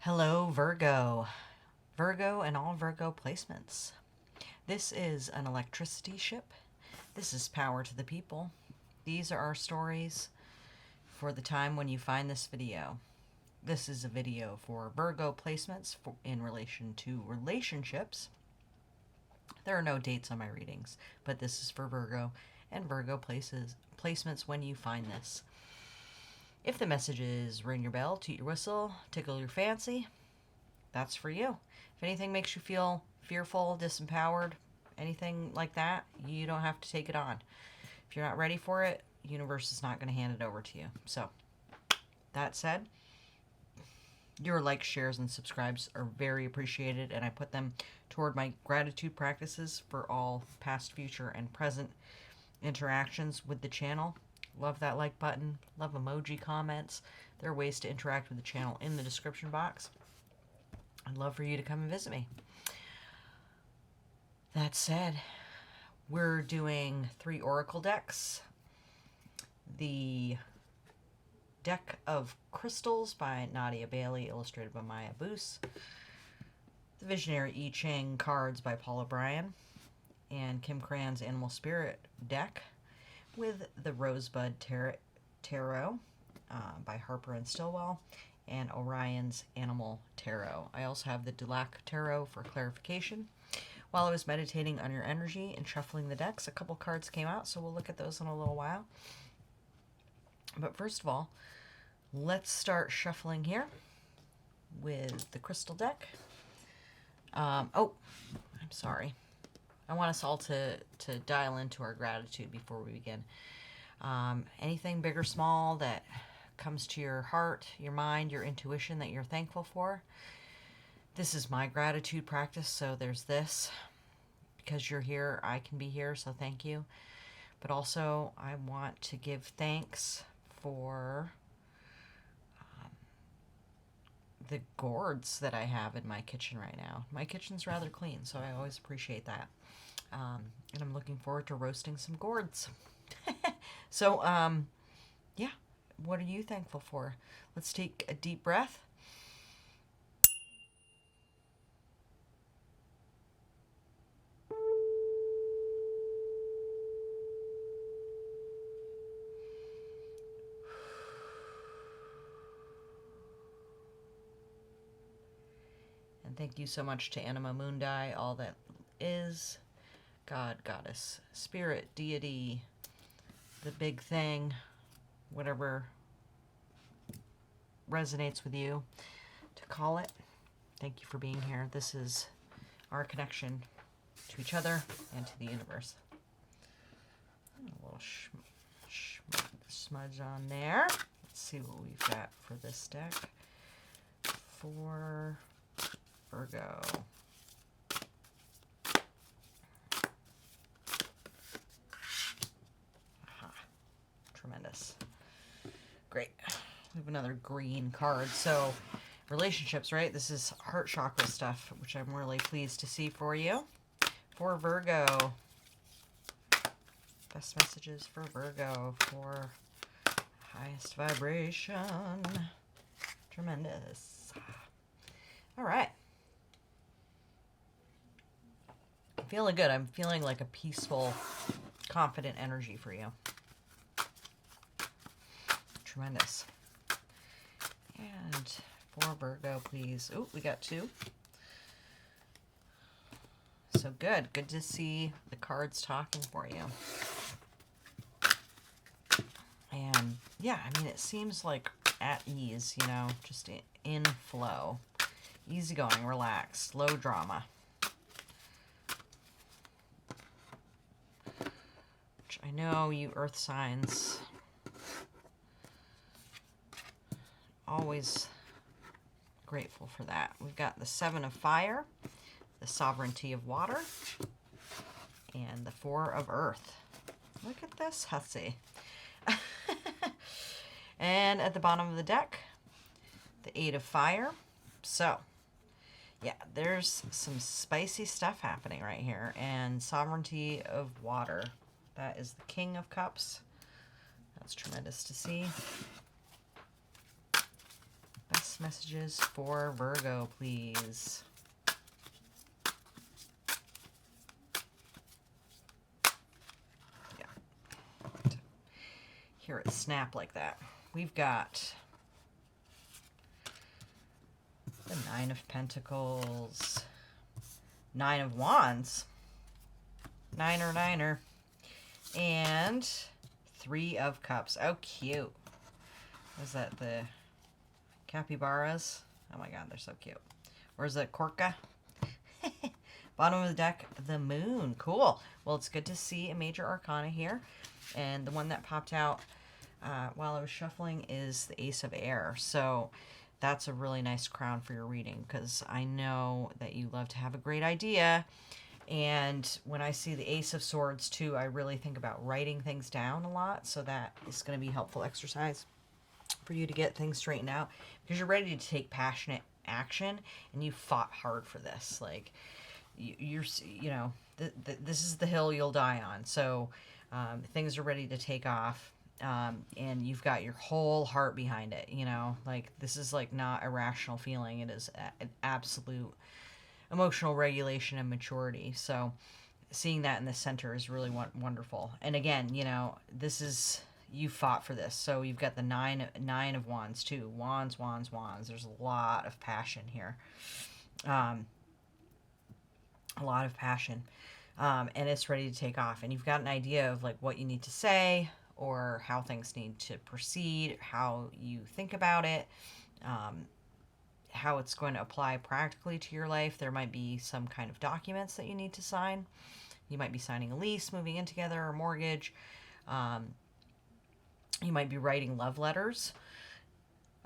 Hello, Virgo. Virgo and all Virgo placements. This is an electricity ship. This is power to the people. These are our stories for the time when you find this video. This is a video for Virgo placements in relation to relationships. There are no dates on my readings, but this is for Virgo and Virgo placements when you find this. If the message is ring your bell, toot your whistle, tickle your fancy, that's for you. If anything makes you feel fearful, disempowered, anything like that, you don't have to take it on. If you're not ready for it, the universe is not going to hand it over to you. So, that said, your likes, shares, and subscribes are very appreciated, and I put them toward my gratitude practices for all past, future, and present interactions with the channel. Love that like button. Love emoji comments. There are ways to interact with the channel in the description box. I'd love for you to come and visit me. That said, we're doing 3 oracle decks. The Deck of Crystals by Nadia Bailey, illustrated by Maya Boos. The Visionary I Ching cards by Paul O'Brien. And Kim Cran's Animal Spirit deck with the Rosebud Tarot by Harper and Stillwell, and Orion's Animal Tarot. I also have the Dulac Tarot for clarification. While I was meditating on your energy and shuffling the decks, a couple cards came out, so we'll look at those in a little while. But first of all, let's start shuffling here with the crystal deck. Oh, I'm sorry. I want us all to dial into our gratitude before we begin. Anything big or small that comes to your heart, your mind, your intuition that you're thankful for. This is my gratitude practice, so there's this. Because you're here, I can be here, so thank you. But also, I want to give thanks for the gourds that I have in my kitchen right now. My kitchen's rather clean, so I always appreciate that. And I'm looking forward to roasting some gourds. So, yeah, what are you thankful for? Let's take a deep breath. And thank you so much to Anima Mundi, all that is, God, Goddess, Spirit, Deity, the big thing, whatever resonates with you to call it. Thank you for being here. This is our connection to each other and to the universe. A little smudge on there. Let's see what we've got for this deck for Virgo. Aha. Tremendous. Great. We have another green card. So, relationships, right? This is heart chakra stuff, which I'm really pleased to see for you. For Virgo. Best messages for Virgo for highest vibration. Tremendous. All right. I'm feeling good. I'm feeling like a peaceful, confident energy for you. Tremendous. And for Virgo, please. Oh, we got 2. So good. Good to see the cards talking for you. And yeah, I mean, it seems like at ease, you know, just in flow. Easygoing, relaxed, low drama. Which I know you earth signs always grateful for that. We've got the 7 of Fire, the Sovereignty of Water, and the 4 of Earth. Look at this hussy. And at the bottom of the deck, the 8 of Fire. So, yeah, there's some spicy stuff happening right here. And Sovereignty of Water. That is the King of Cups. That's tremendous to see. Best text messages for Virgo, please. Yeah. Hear it snap like that. We've got the Nine of Pentacles, Nine of Wands, Niner, and Three of Cups. Oh, cute. Is that the capybaras? Oh my god, they're so cute. Or is it Korka? Bottom of the deck, the Moon. Cool. Well, it's good to see a major arcana here. And the one that popped out while I was shuffling is the Ace of Air. So that's a really nice crown for your reading, because I know that you love to have a great idea. And when I see the Ace of Swords too, I really think about writing things down a lot. So that is going to be helpful exercise for you to get things straightened out, because you're ready to take passionate action, and you fought hard for this. Like, this is the hill you'll die on. So things are ready to take off, and you've got your whole heart behind it. Like, this is like not a rational feeling. It is an absolute emotional regulation and maturity. So seeing that in the center is really wonderful. And again, this is, you fought for this. So you've got the nine of wands too. Wands. There's a lot of passion here. A lot of passion. And it's ready to take off. And you've got an idea of like what you need to say, or how things need to proceed, how you think about it, how it's going to apply practically to your life. There might be some kind of documents that you need to sign. You might be signing a lease, moving in together, or mortgage. You might be writing love letters,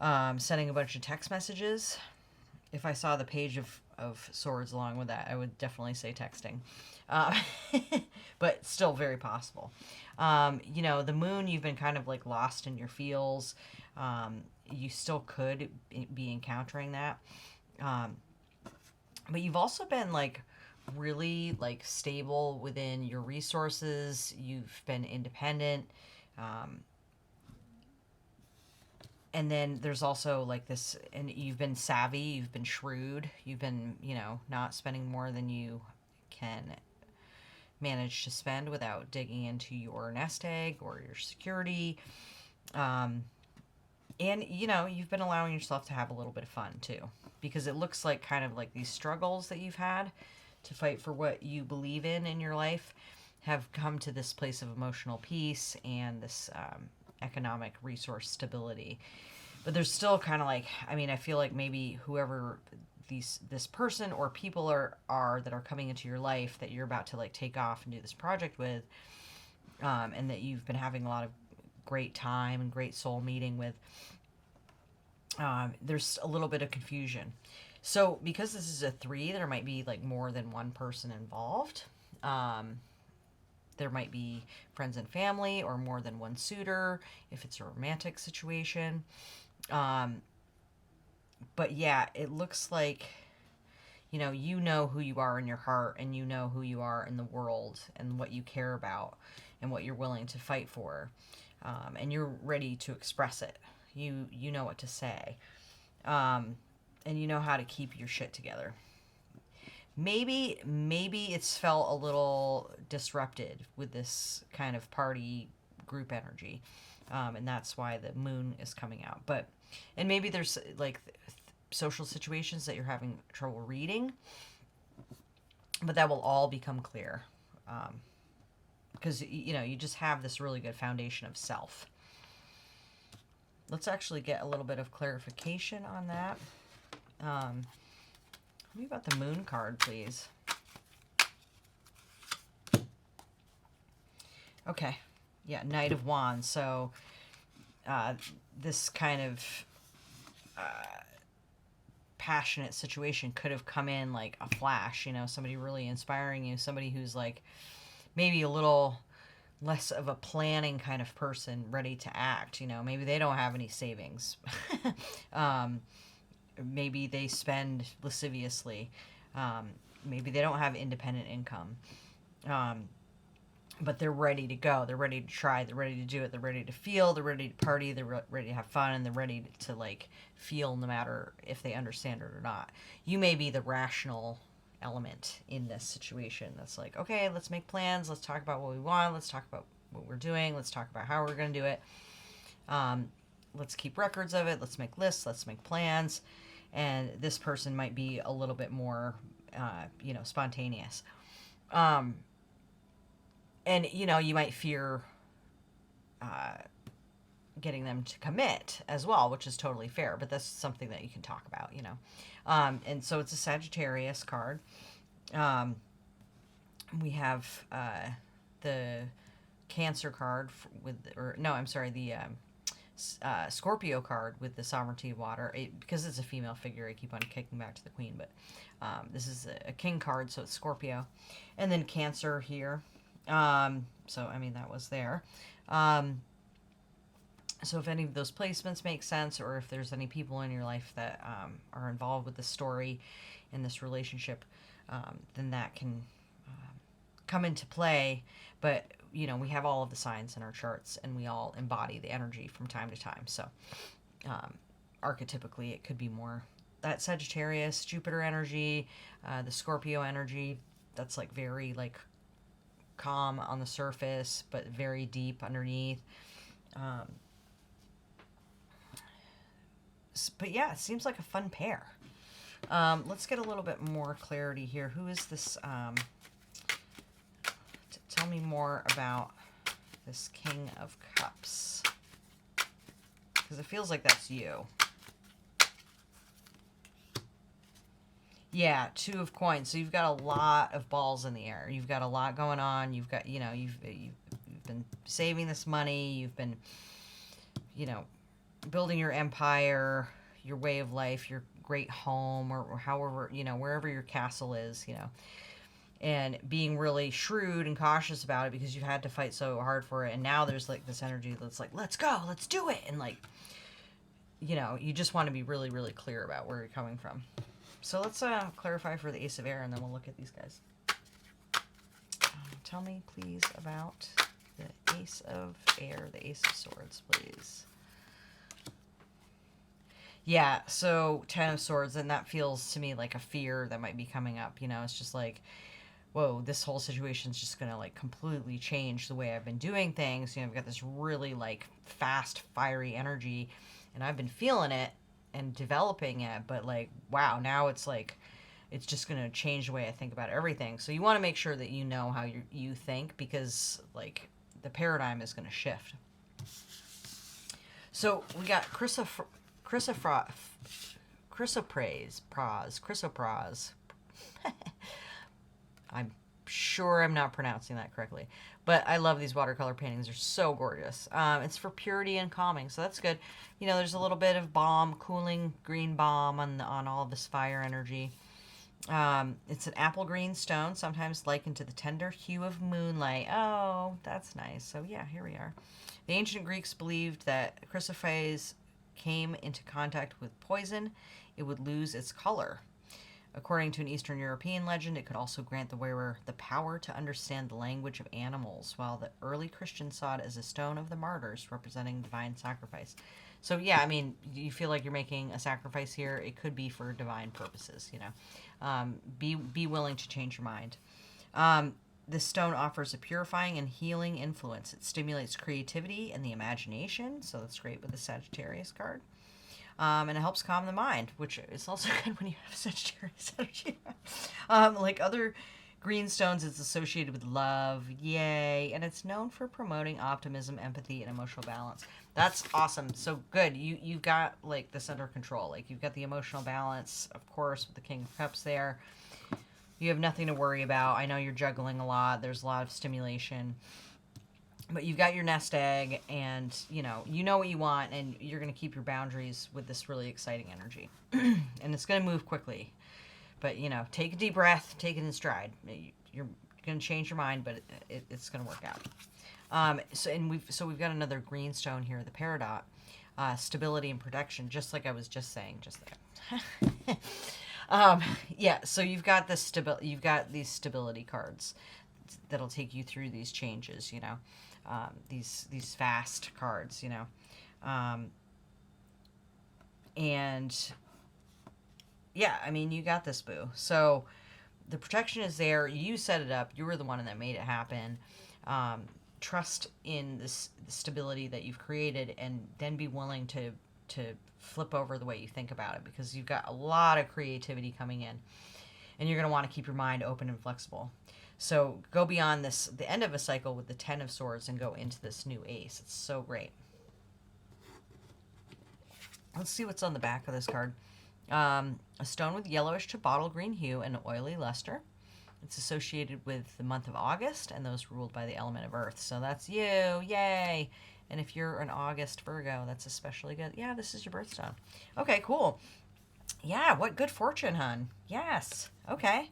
sending a bunch of text messages. If I saw the Page of Swords along with that, I would definitely say texting. But still very possible. The Moon, you've been kind of like lost in your feels. You still could be encountering that. But you've also been like really like stable within your resources. You've been independent. And then there's also like this, and you've been savvy, you've been shrewd, you've been, not spending more than you can manage to spend without digging into your nest egg or your security. And, you've been allowing yourself to have a little bit of fun too, because it looks like kind of like these struggles that you've had to fight for what you believe in your life have come to this place of emotional peace and this, economic resource stability. But there's still kind of like, I feel like maybe whoever this person or people are that are coming into your life that you're about to like take off and do this project with, and that you've been having a lot of great time and great soul meeting with, there's a little bit of confusion. So because this is a 3, there might be like more than one person involved. There might be friends and family, or more than one suitor if it's a romantic situation. But yeah, it looks like, you know who you are in your heart, and you know who you are in the world, and what you care about, and what you're willing to fight for. And you're ready to express it. You know what to say. And you know how to keep your shit together. Maybe it's felt a little disrupted with this kind of party group energy. And that's why the Moon is coming out. And maybe there's like social situations that you're having trouble reading, but that will all become clear. Because, you just have this really good foundation of self. Let's actually get a little bit of clarification on that. Tell me about the Moon card, please. Okay. Yeah, Knight of Wands. So this kind of passionate situation could have come in like a flash, somebody really inspiring you, somebody who's like maybe a little less of a planning kind of person, ready to act. Maybe they don't have any savings. Maybe they spend lasciviously. Maybe they don't have independent income. but they're ready to go. They're ready to try. They're ready to do it. They're ready to feel. They're ready to party. They're ready to have fun, and they're ready to like feel, no matter if they understand it or not. You may be the rational element in this situation. That's like, okay, let's make plans. Let's talk about what we want. Let's talk about what we're doing. Let's talk about how we're going to do it. Let's keep records of it. Let's make lists. Let's make plans. And this person might be a little bit more, spontaneous. And you might fear getting them to commit as well, which is totally fair, but that's something that you can talk about. And so it's a Sagittarius card. We have the Cancer card the Scorpio card with the sovereignty of water. Because it's a female figure, I keep on kicking back to the queen, but this is a king card, so it's Scorpio. And then Cancer here. That was there. So if any of those placements make sense, or if there's any people in your life that are involved with the story in this relationship, then that can come into play. But, we have all of the signs in our charts, and we all embody the energy from time to time. So archetypically, it could be more that Sagittarius, Jupiter energy, the Scorpio energy, that's like very like calm on the surface, but very deep underneath. But yeah, it seems like a fun pair. Let's get a little bit more clarity here. Who is this? Tell me more about this King of Cups. Because it feels like that's you. Yeah, Two of Coins. So you've got a lot of balls in the air. You've got a lot going on. You've got, you've been saving this money. You've been, building your empire, your way of life, your great home, or however, wherever your castle is, and being really shrewd and cautious about it because you've had to fight so hard for it. And now there's like this energy that's like, let's go, let's do it. And like, you just want to be really, really clear about where you're coming from. So let's clarify for the Ace of Air, and then we'll look at these guys. Tell me, please, about the Ace of Air, the Ace of Swords, please. Yeah, so 10 of Swords, and that feels to me like a fear that might be coming up. It's just like, whoa, this whole situation's just going to like completely change the way I've been doing things. I've got this really like fast, fiery energy, and I've been feeling it and developing it, but like, wow, now it's like, it's just going to change the way I think about everything. So you want to make sure that you know how you think, because like the paradigm is going to shift. So we got Chrysoprase. I'm sure I'm not pronouncing that correctly, but I love these watercolor paintings. They're so gorgeous. It's for purity and calming, so that's good. There's a little bit of balm, cooling green balm on all of this fire energy. It's an apple green stone, sometimes likened to the tender hue of moonlight. Oh, that's nice. So yeah, here we are. The ancient Greeks believed that chrysoprase came into contact with poison, it would lose its color. According to an Eastern European legend, it could also grant the wearer the power to understand the language of animals, while the early Christians saw it as a stone of the martyrs, representing divine sacrifice. So yeah, you feel like you're making a sacrifice here. It could be for divine purposes, Be willing to change your mind. This stone offers a purifying and healing influence. It stimulates creativity and the imagination, so that's great with the Sagittarius card. And it helps calm the mind, which is also good when you have Sagittarius energy. Like other green stones, it's associated with love, yay, and it's known for promoting optimism, empathy, and emotional balance. That's awesome. So good. You've got like this under control. Like you've got the emotional balance, of course, with the King of Cups there. You have nothing to worry about. I know you're juggling a lot. There's a lot of stimulation. But you've got your nest egg, and, you know what you want, and you're going to keep your boundaries with this really exciting energy. And it's going to move quickly. But, take a deep breath, take it in stride. You're going to change your mind, but it's going to work out. So we've got another green stone here, the peridot. Stability and protection, just like I was just saying, just there. So you've got these stability cards. that'll take you through these changes, you know, these fast cards, you know. And yeah, I mean, you got this, boo. So the protection is there. You set it up. You were the one that made it happen. Trust in this stability that you've created, and then be willing to flip over the way you think about it, because you've got a lot of creativity coming in, and you're going to want to keep your mind open and flexible. So go beyond the end of a cycle with the 10 of Swords, and go into this new ace. It's so great. Let's see what's on the back of this card. A stone with yellowish to bottle green hue and oily luster. It's associated with the month of August and those ruled by the element of earth. So that's you. Yay. And if you're an August Virgo, that's especially good. Yeah, this is your birthstone. Okay, cool. Yeah, what good fortune, hun. Yes. Okay.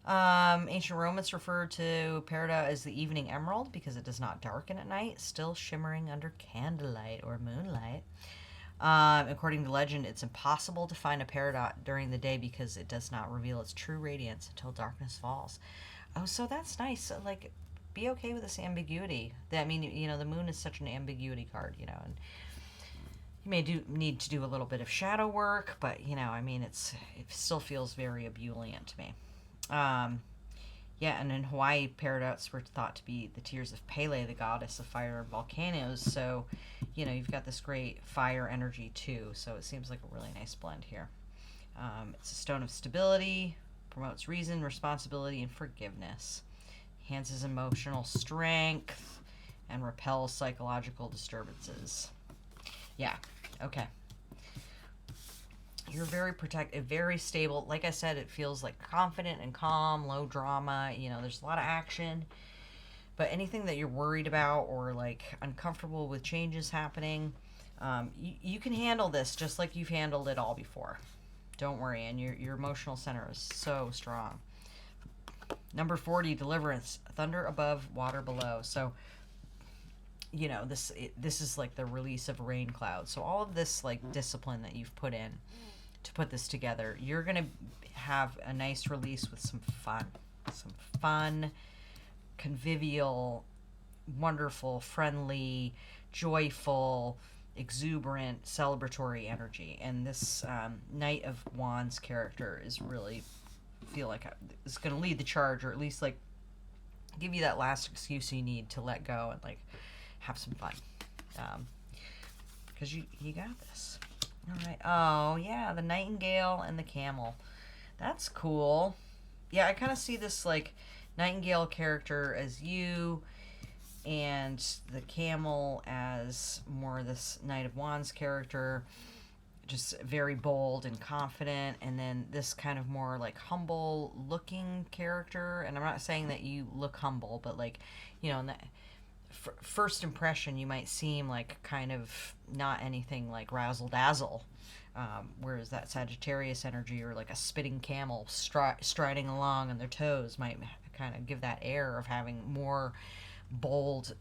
Ancient Romans referred to peridot as the evening emerald because it does not darken at night, still shimmering under candlelight or moonlight. According to legend, it's impossible to find a peridot during the day because it does not reveal its true radiance until darkness falls. Oh, so that's nice. Like, be okay with this ambiguity. I mean, you know, the moon is such an ambiguity card, you know, and you may need to do a little bit of shadow work, but, you know, I mean, it still feels very ebullient to me. Yeah, and in Hawaii, peridots were thought to be the tears of Pele, the goddess of fire and volcanoes. So, you know, you've got this great fire energy too. So it seems like a really nice blend here. It's a stone of stability, promotes reason, responsibility, and forgiveness. Enhances emotional strength and repels psychological disturbances. Yeah, okay. You're very protective, very stable. Like I said, it feels like confident and calm, low drama. You know, there's a lot of action. But anything that you're worried about or like uncomfortable with changes happening, you can handle this just like you've handled it all before. Don't worry. And your emotional center is so strong. Number 40, deliverance. Thunder above, water below. So, you know, this is like the release of a rain cloud. So all of this like discipline that you've put in to put this together, you're going to have a nice release with some fun, convivial, wonderful, friendly, joyful, exuberant, celebratory energy. And this Knight of Wands character is really feel like it's going to lead the charge, or at least like give you that last excuse you need to let go and like have some fun, because you got this. All right. Oh yeah, the nightingale and the camel. That's cool. Yeah, I kind of see this like nightingale character as you, and the camel as more this Knight of Wands character, just very bold and confident, and then this kind of more like humble looking character. And I'm not saying that you look humble, but like, you know, in the first impression you might seem like kind of not anything like razzle dazzle, whereas that Sagittarius energy, or like a spitting camel striding along on their toes, might kind of give that air of having more bold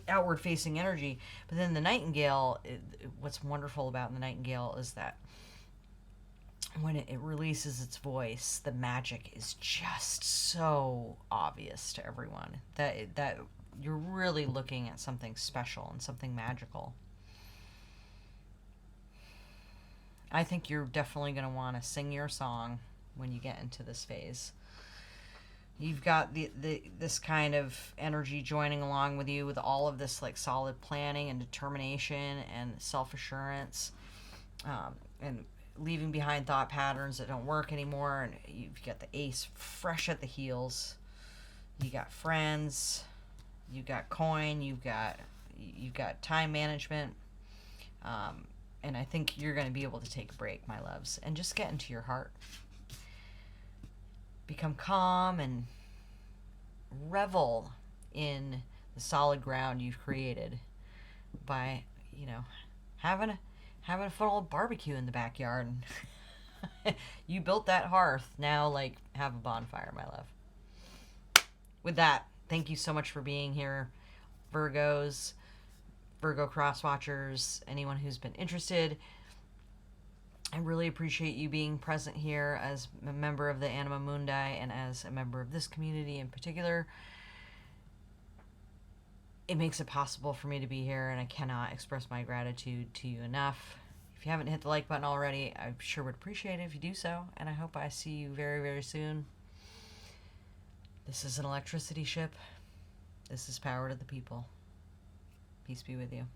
outward facing energy. But then the nightingale, what's wonderful about the nightingale is that when it releases its voice, the magic is just so obvious to everyone that you're really looking at something special and something magical. I think you're definitely going to want to sing your song when you get into this phase. You've got this kind of energy joining along with you, with all of this like solid planning and determination and self-assurance, and leaving behind thought patterns that don't work anymore. And you've got the ace fresh at the heels. You got friends. You got coin. You've got time management. And I think you're going to be able to take a break, my loves, and just get into your heart. Become calm and revel in the solid ground you've created by, you know, having a fun old barbecue in the backyard. You built that hearth. Now, like, have a bonfire, my love. With that, thank you so much for being here, Virgos, Virgo cross watchers, anyone who's been interested. I really appreciate you being present here as a member of the Anima Mundi and as a member of this community in particular. it makes it possible for me to be here, and I cannot express my gratitude to you enough. If you haven't hit the like button already, I sure would appreciate it if you do so, and I hope I see you very, very soon. This is an electricity ship. This is power to the people. Peace be with you.